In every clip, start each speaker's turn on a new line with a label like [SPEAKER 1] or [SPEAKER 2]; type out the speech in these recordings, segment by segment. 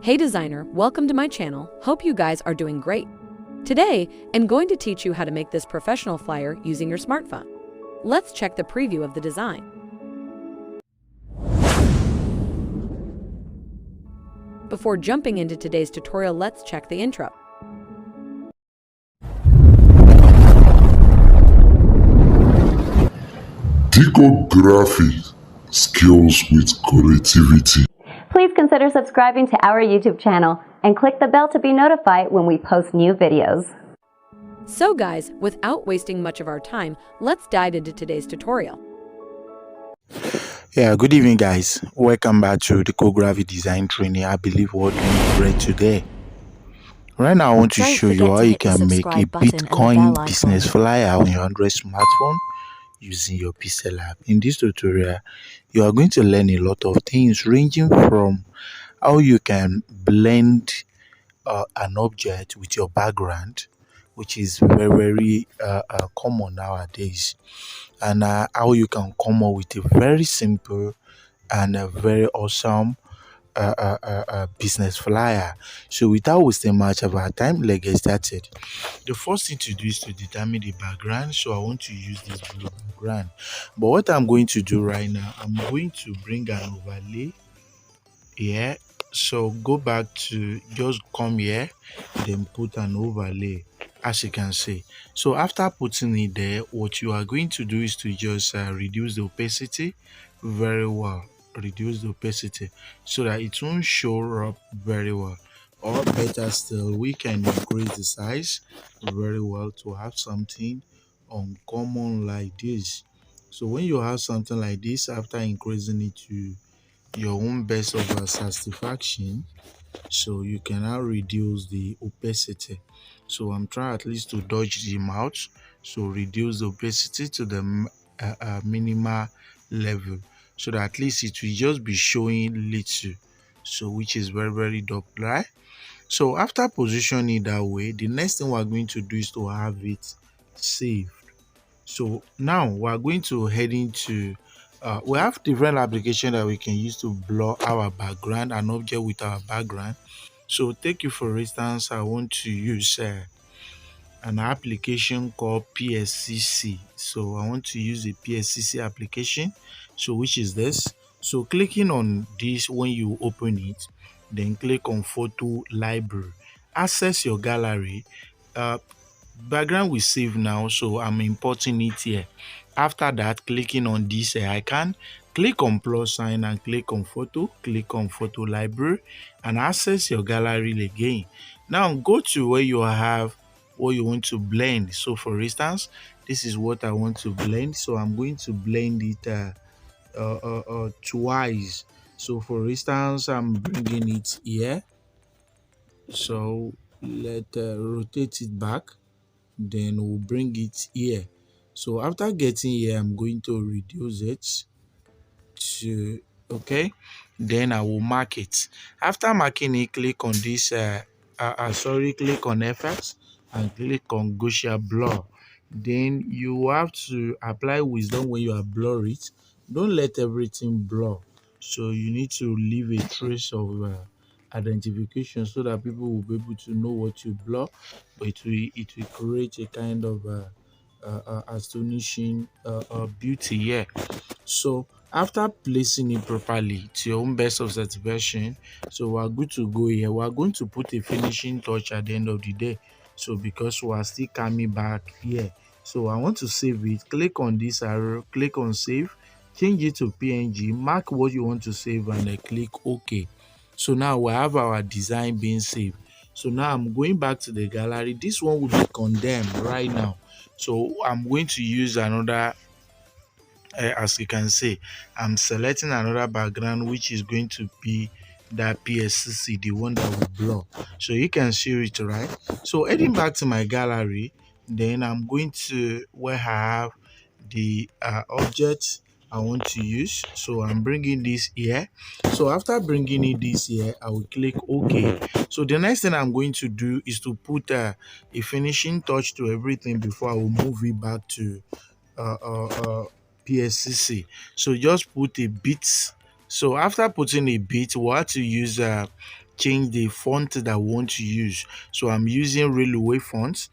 [SPEAKER 1] Hey designer, welcome to my channel. Hope you guys are doing great. Today, I'm going to teach you how to make this professional flyer using your smartphone. Let's check the preview of the design. Before jumping into today's tutorial, let's check the intro.
[SPEAKER 2] Diko graphic skills with creativity.
[SPEAKER 3] Please consider subscribing to our YouTube channel and click the bell to be notified when we post new videos.
[SPEAKER 1] So guys, without wasting much of our time, let's dive into today's tutorial.
[SPEAKER 4] Yeah, good evening guys. Welcome back to the graphic design training. I believe we're doing great today. Right now I want to show you how you can make a Bitcoin business flyer on your Android smartphone using your pixelLab. In this tutorial, you are going to learn a lot of things ranging from how you can blend an object with your background, which is very common nowadays, and how you can come up with a very simple and a very awesome business flyer. So without wasting much of our time, let's get started. The first thing to do is to determine the background. So I want to use this blue background, but what I'm going to do right now, I'm going to bring an overlay here. So go back to, just come here, then put an overlay, as you can see. So after putting it there, what you are going to do is to just reduce the opacity very well. Reduce the opacity so that it won't show up very well, or better still, we can increase the size very well to have something uncommon like this. So when you have something like this, after increasing it to your own best of satisfaction, so you can now reduce the opacity. So I'm trying at least to dodge the mouse, so reduce the opacity to the minimal level, so that at least it will just be showing little, so which is very dark, right? So after positioning it that way, the next thing we're going to do is to have it saved. So now we're going to head into we have different applications that we can use to blur our background, an object with our background. So take you for instance, I want to use an application called PSCC. So I want to use a PSCC application, so which is this. So clicking on this, when you open it, then click on photo library, access your gallery. Background will save now, so I'm importing it here. After that, clicking on this icon, click on plus sign and click on photo library, and access your gallery again. Now go to where you have what you want to blend. So for instance, this is what I want to blend, so I'm going to blend it twice. So for instance, I'm bringing it here, so let rotate it back, then we'll bring it here. So after getting here, I'm going to reduce it to, okay, then I will mark it. After marking it, click on this click on effects and click on Gaussian blur. Then you have to apply wisdom when you are blur it. Don't let everything blur, so you need to leave a trace of identification so that people will be able to know what you blur, but it will create a kind of astonishing beauty here. So after placing it properly to your own best of satisfaction, so we're good to go here. We're going to put a finishing touch at the end of the day, so because we are still coming back here. So I want to save it. Click on this arrow, click on save, change it to PNG, mark what you want to save, and then click OK. So now we have our design being saved. So now I'm going back to the gallery. This one will be condemned right now, so I'm going to use another as you can see, I'm selecting another background, which is going to be that PSCC, the one that will blur. So you can see it, right? So heading back to my gallery, then I'm going to where I have the object I want to use. So I'm bringing this here. So after bringing it this here, I will click OK. So the next thing I'm going to do is to put a finishing touch to everything before I will move it back to PSCC. So just put a bit So after putting a bit, we have to use change the font that we want to use. So I'm using railway font,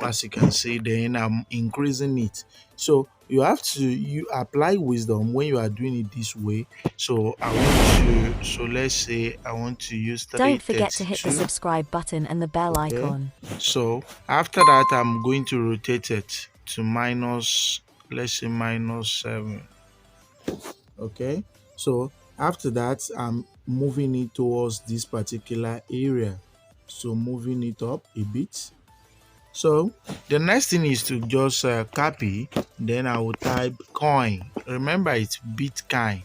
[SPEAKER 4] as you can see. Then I'm increasing it. So you have to apply wisdom when you are doing it this way. So I want to, so let's say I want to use 332.
[SPEAKER 1] Don't forget to hit the subscribe button and the bell icon.
[SPEAKER 4] So after that, I'm going to rotate it to minus, let's say -7. Okay, so after that, I'm moving it towards this particular area. So moving it up a bit. So the next thing is to just copy. Then I will type coin. Remember, it's Bitcoin.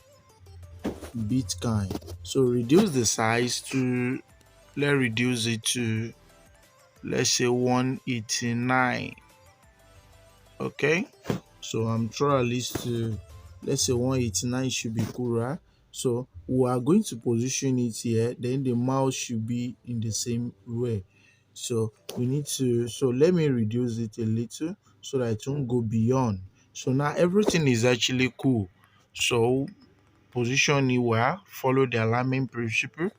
[SPEAKER 4] Bitcoin. So reduce the size to, let's reduce it to, let's say 189. Okay, so I'm trying at least to, let's say 189 should be cool, right? So we are going to position it here, then the mouse should be in the same way. So we need to, so let me reduce it a little so that it won't go beyond. So now everything is actually cool. So position it well, follow the alignment principle.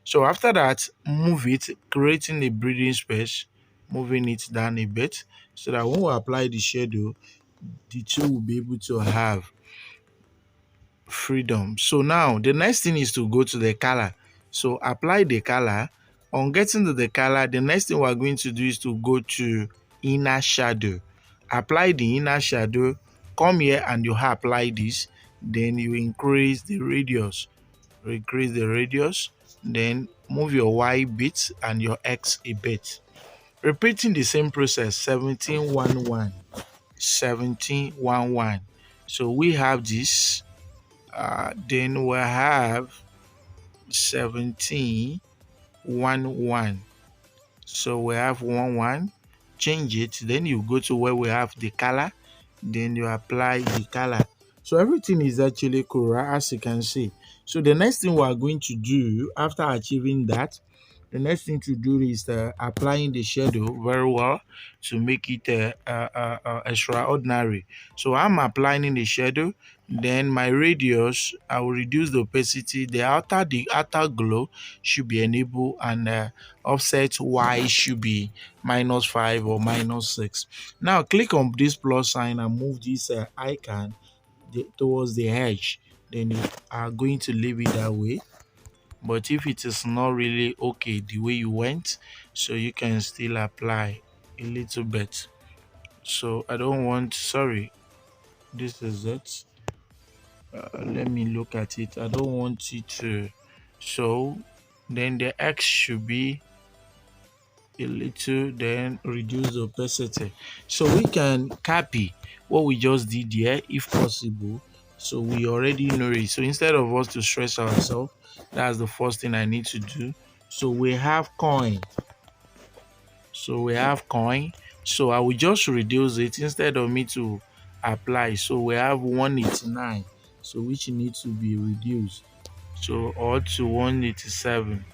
[SPEAKER 4] So after that, move it, creating a breathing space, moving it down a bit so that when we apply the shadow, the two will be able to have freedom. So now the next thing is to go to the color. So apply the color. On getting to the color, the next thing we're going to do is to go to inner shadow. Apply the inner shadow, come here and you apply this. Then you increase the radius. Increase the radius. Then move your Y bit and your X a bit. Repeating the same process, 1711. 1711. So we have this. Then we have 1711. So we have 11. Change it. Then you go to where we have the color. Then you apply the color. So everything is actually correct, as you can see. So the next thing we are going to do after achieving that, the next thing to do is applying the shadow very well to make it extraordinary. So I'm applying the shadow. Then my radius, I will reduce the opacity. The outer glow should be enabled, and offset Y should be -5 or -6. Now click on this plus sign and move this icon towards the edge. Then you are going to leave it that way. But if it is not really okay the way you went, so you can still apply a little bit. So I don't want, sorry, this is it. Let me look at it. I don't want it to, so then the X should be a little, then reduce the opacity. So we can copy what we just did here if possible. So we already know it. So instead of us to stress ourselves, that's the first thing I need to do. So we have coin. So we have coin. So I will just reduce it instead of me to apply. So we have 189. So which needs to be reduced. So or to 187.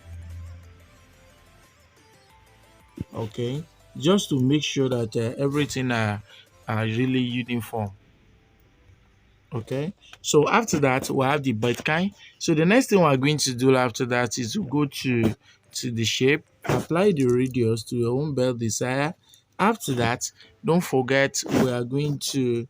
[SPEAKER 4] Okay, just to make sure that everything are really uniform. Okay, so after that we have the Bitcoin. So the next thing we're going to do after that is to go to the shape, apply the radius to your own belt desire. After that, don't forget we are going to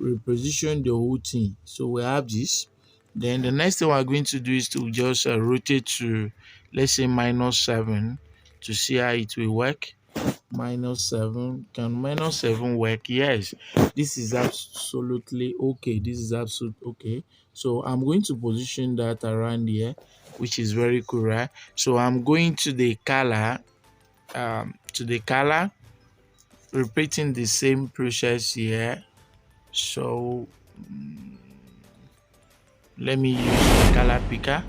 [SPEAKER 4] reposition the whole thing. So we have this. Then the next thing we're going to do is to just rotate to, let's say, -7 to see how it will work. -7. Can -7 work? Yes, this is absolutely okay. This is absolutely okay. So I'm going to position that around here, which is very cool, right? So I'm going to the color, repeating the same process here. So let me use the color picker.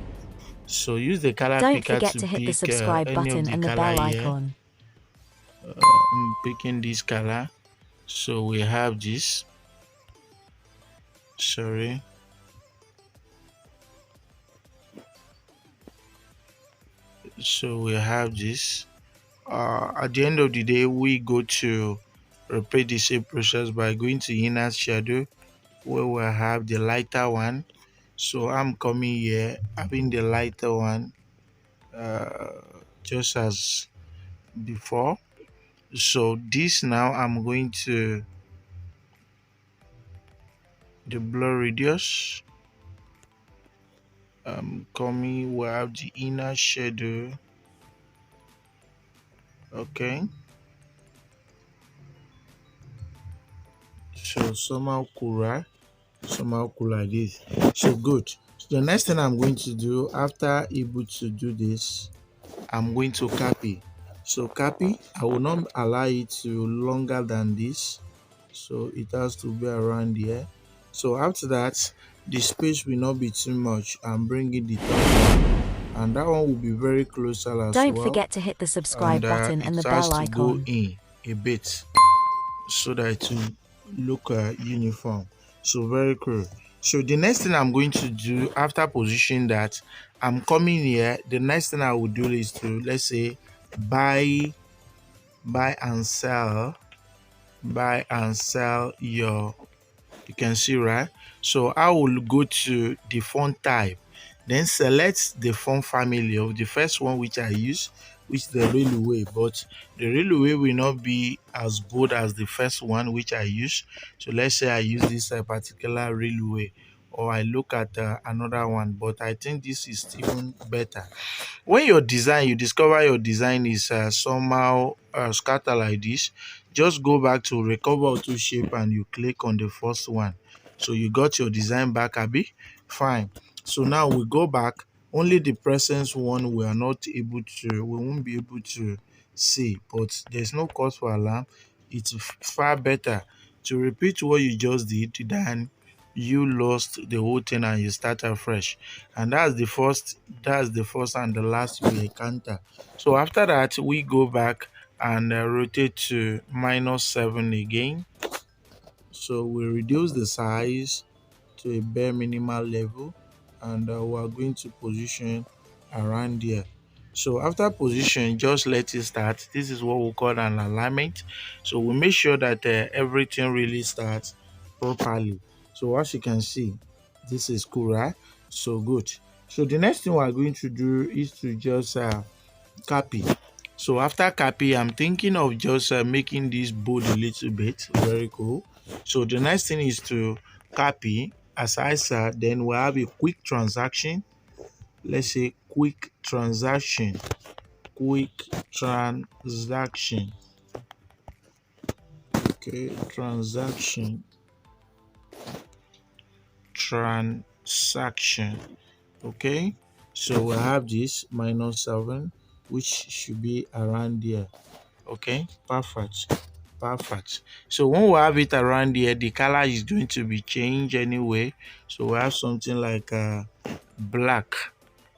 [SPEAKER 4] So use the color
[SPEAKER 1] Don't
[SPEAKER 4] picker
[SPEAKER 1] forget
[SPEAKER 4] to
[SPEAKER 1] to hit the
[SPEAKER 4] pick
[SPEAKER 1] subscribe
[SPEAKER 4] any
[SPEAKER 1] button
[SPEAKER 4] of the
[SPEAKER 1] and the
[SPEAKER 4] color
[SPEAKER 1] bell
[SPEAKER 4] here.
[SPEAKER 1] icon.
[SPEAKER 4] I'm picking this color. So we have this. Sorry. So we have this. At the end of the day, we go to repeat the same process by going to inner shadow, where we have the lighter one. So I'm coming here, having the lighter one, just as before. So this now I'm going to the blur radius. Coming, we have the inner shadow. Okay, so somehow cool, somehow cool like this. So good. So the next thing I'm going to do after able to do this, I'm going to copy. So copy, I will not allow it to longer than this, so it has to be around here. So after that, the space will not be too much. I'm bringing the third one, and that one will be very closer as
[SPEAKER 1] Don't
[SPEAKER 4] well.
[SPEAKER 1] forget to hit the subscribe
[SPEAKER 4] And
[SPEAKER 1] button
[SPEAKER 4] it
[SPEAKER 1] and the
[SPEAKER 4] has
[SPEAKER 1] bell
[SPEAKER 4] to go
[SPEAKER 1] icon.
[SPEAKER 4] in a bit so that it will look uniform. So very cool. So the next thing I'm going to do after positioning that, I'm coming here. The next thing I will do is to, let's say, buy and sell your, you can see, right? So I will go to the font type, then select the font family of the first one which I use, which is the railway, but the railway will not be as bold as the first one which I use. So let's say I use this particular railway, or I look at another one, but I think this is even better. When your design, you discover your design is somehow scattered like this, just go back to recover auto shape and you click on the first one. So you got your design back, Abby. Fine. So now we go back. Only the presence one we are not able to, we won't be able to see, but there's no cause for alarm. It's far better to repeat what you just did than you lost the whole thing and you start afresh. And that's the first and the last we encounter. So after that, we go back and rotate to -7 again. So we reduce the size to a bare minimal level, and we are going to position around here. So after position, just let it start. This is what we call an alignment. So we make sure that everything really starts properly. So as you can see, this is cool, right? So good. So the next thing we are going to do is to just copy. So after copy, I'm thinking of just making this bold a little bit. Very cool. So the next thing is to copy. As I said, then we'll have a quick transaction. Let's say quick transaction. Quick transaction. Okay, transaction. Transaction. Okay, so we have this -7, which should be around there. Okay, perfect. So when we have it around here, the color is going to be changed anyway. So we have something like black.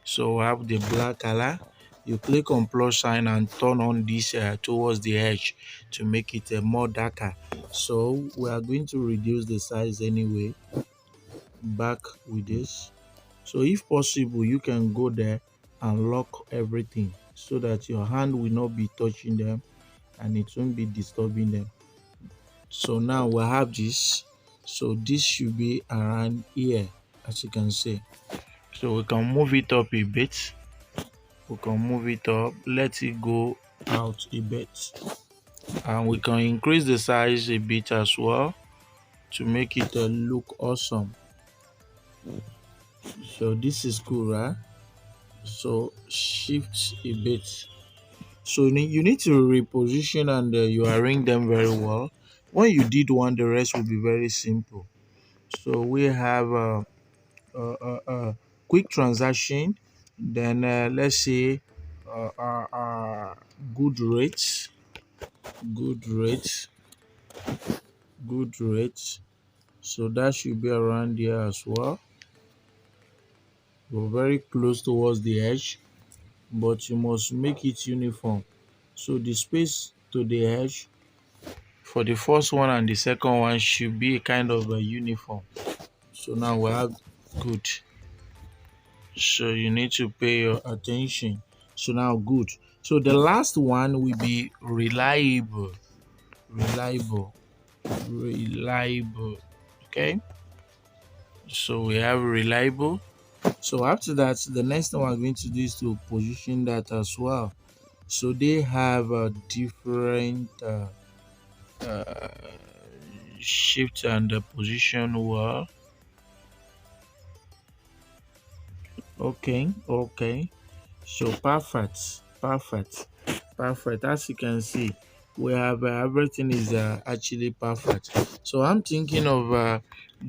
[SPEAKER 4] So we have the black color. You click on plus sign and turn on this towards the edge to make it more darker. So we are going to reduce the size anyway, back with this. So if possible, you can go there and lock everything so that your hand will not be touching them and it won't be disturbing them. So now we have this. So this should be around here, as you can see. So we can move it up a bit. We can move it up, let it go out a bit. And we can increase the size a bit as well to make it look awesome. So this is cool, right? So shift a bit. So you need to reposition and you arrange them very well. When you did one, the rest will be very simple. So we have quick transaction, then let's say uh, uh, uh, good rates, good rates, good rates. So that should be around here as well. We're very close towards the edge, but you must make it uniform. So the space to the edge for the first one and the second one should be a kind of a uniform. So now we have good. So you need to pay your attention. So now good. So the last one will be reliable. Reliable. Reliable. Okay. So we have reliable. So after that, the next thing we're going to do is to position that as well. So they have a different shift and position well. Okay. So perfect. As you can see, we have everything is actually perfect. So I'm thinking of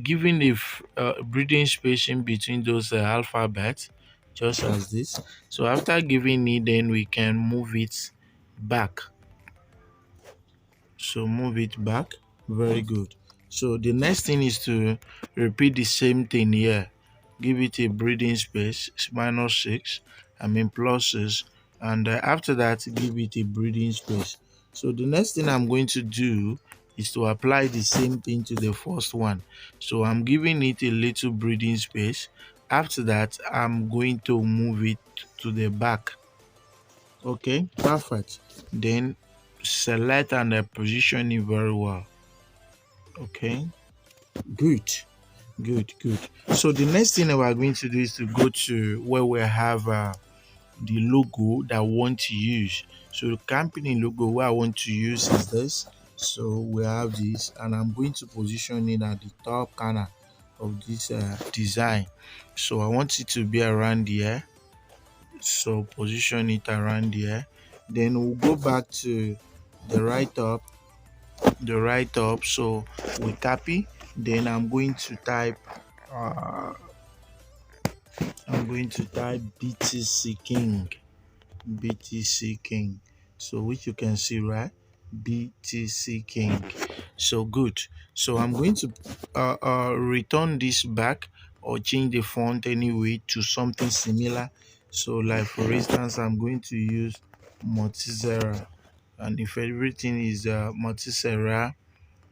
[SPEAKER 4] giving a breathing space in between those alphabets, just as this. So after giving it, then we can move it back. So move it back. Very good. So the next thing is to repeat the same thing here. Give it a breathing space, -6, pluses, and after that give it a breathing space. So the next thing I'm going to do is to apply the same thing to the first one. So I'm giving it a little breathing space. After that, I'm going to move it to the back. Okay, perfect. Then select and position it very well. Okay, good. So the next thing that we're going to do is to go to where we have the logo that I want to use. So the company logo where I want to use is this. So we have this, and I'm going to position it at the top corner of this design. So I want it to be around here. So position it around here. Then we'll go back to the right up. So we copy. Then I'm going to type BTC King. So which you can see, right? BTC King. So good. So I'm going to return this back or change the font anyway to something similar. So like for instance, I'm going to use Montserrat, and if everything is Montserrat,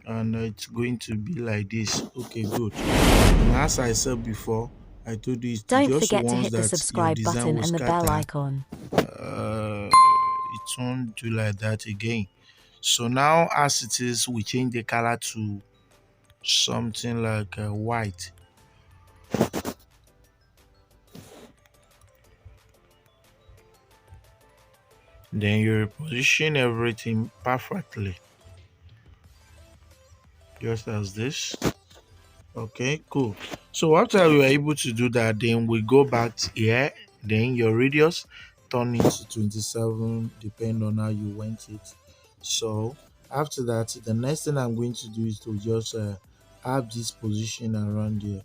[SPEAKER 4] and it's going to be like this. Okay, good. And as I said before, I told you
[SPEAKER 3] Don't
[SPEAKER 4] just
[SPEAKER 3] forget to
[SPEAKER 4] once
[SPEAKER 3] hit the
[SPEAKER 4] that your
[SPEAKER 3] subscribe
[SPEAKER 4] design
[SPEAKER 3] button
[SPEAKER 4] was
[SPEAKER 3] and the bell
[SPEAKER 4] scattered,
[SPEAKER 3] icon.
[SPEAKER 4] it won't do like that again. So now as it is, we change the color to something like white. Then you reposition everything perfectly, just as this. Okay, cool. So after we were able to do that, then we go back to here. Then your radius turn it to 27, depend on how you want it. So after that, the next thing I'm going to do is to just have this position around here.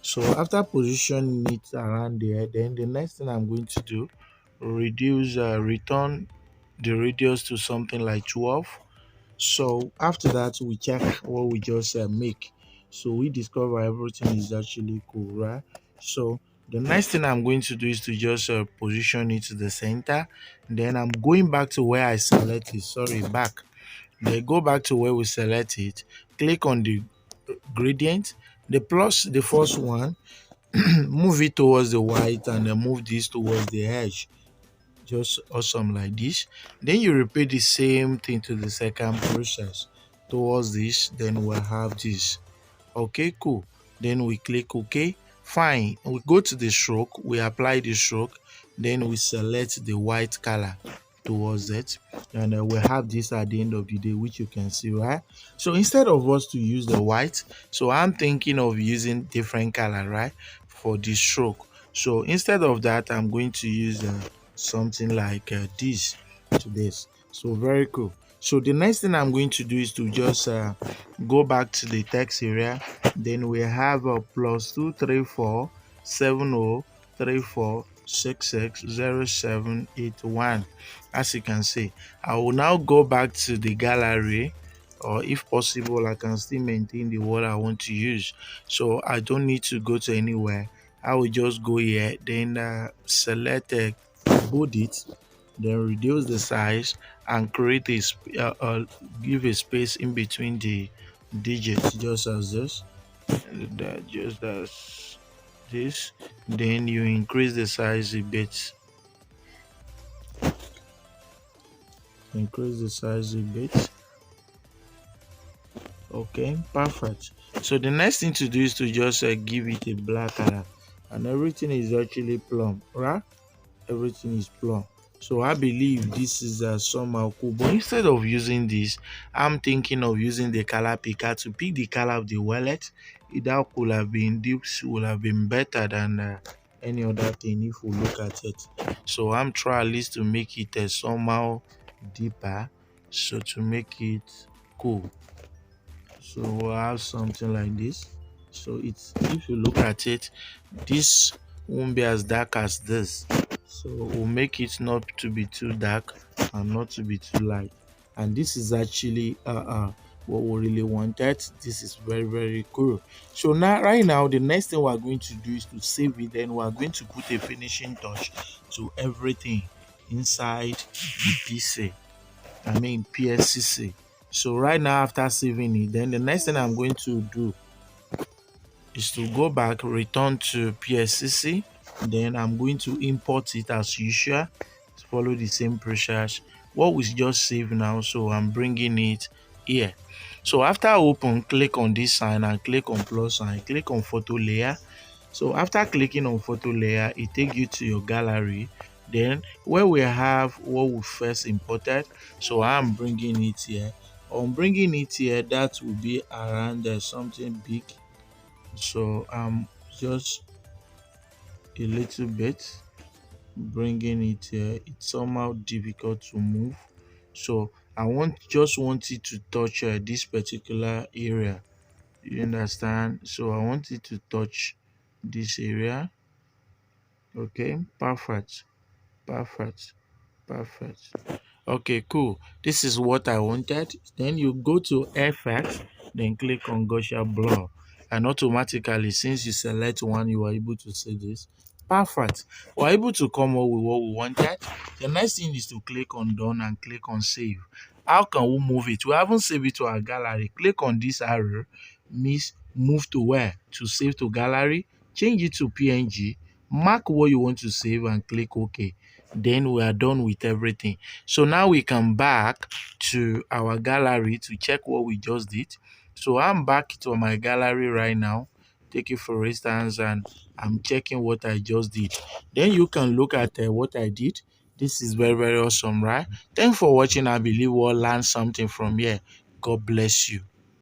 [SPEAKER 4] So after positioning it around there, then the next thing I'm going to do, return the radius to something like 12. So after that, we check what we just make. So we discover everything is actually cool, right? So the next thing I'm going to do is to just position it to the center. Then I'm going back to where I selected. Sorry, back. Then go back to where we select it. Click on the gradient. The plus, the first one, move it towards the white, and then move this towards the edge, just awesome like this. Then you repeat the same thing to the second process towards this. Then we'll have this. Okay, cool. Then we click OK. Fine. We go to the stroke, we apply the stroke, then we select the white color towards it, and we have this at the end of the day, which you can see, right? So instead of us to use the white, so I'm thinking of using different color, right, for the stroke. So instead of that, I'm going to use something like this to this. So very cool. So the next thing I'm going to do is to just go back to the text area. Then we have a +2347034660781. As you can see, I will now go back to the gallery, or if possible, I can still maintain the word I want to use. So I don't need to go to anywhere. I will just go here, then select bold it, then reduce the size and create give a space in between the digits, just as this. Just as this. Then you increase the size a bit. Okay, perfect. So the next thing to do is to just give it a black color, and everything is actually plumb, right? Everything is plumb. So I believe this is somehow cool. But instead of using this, I'm thinking of using the color picker to pick the color of the wallet. That could have been, this would have been better than any other thing if we look at it. So I'm trying at least to make it somehow deeper, so to make it cool. So we'll have something like this. So it's, if you look at it, this won't be as dark as this. So we'll make it not to be too dark and not to be too light. And this is actually what we really wanted. This is very cool. So now, right now, the next thing we're going to do is to save it. Then we're going to put a finishing touch to everything inside the PC. I mean PSCC. So right now, after saving it, then the next thing I'm going to do is to go back, return to PSCC. Then I'm going to import it as usual. Follow the same process. What we just saved now, so I'm bringing it here. So after open, click on this sign and click on plus sign. Click on photo layer. So after clicking on photo layer, it takes you to your gallery. Then where we have what we first imported, so I'm bringing it here. On bringing it here, that will be around something big. So I'm just a little bit bringing it here. It's somehow difficult to move. So I just want it to touch this particular area. You understand? So I want it to touch this area. Okay, perfect. Perfect. Perfect. Okay, cool. This is what I wanted. Then you go to FX, then click on Gaussian blur. And automatically, since you select one, you are able to see this. Perfect. We're able to come up with what we wanted. The next thing is to click on done and click on save. How can we move it? We haven't saved it to our gallery. Click on this arrow, means move to where? To save to gallery. Change it to PNG. Mark what you want to save and click OK. Then we are done with everything. So now we come back to our gallery to check what we just did. So I'm back to my gallery right now. Take it for instance, and I'm checking what I just did. Then you can look at what I did. This is very awesome, right? Thanks for watching. I believe we'll learn something from here. God bless you.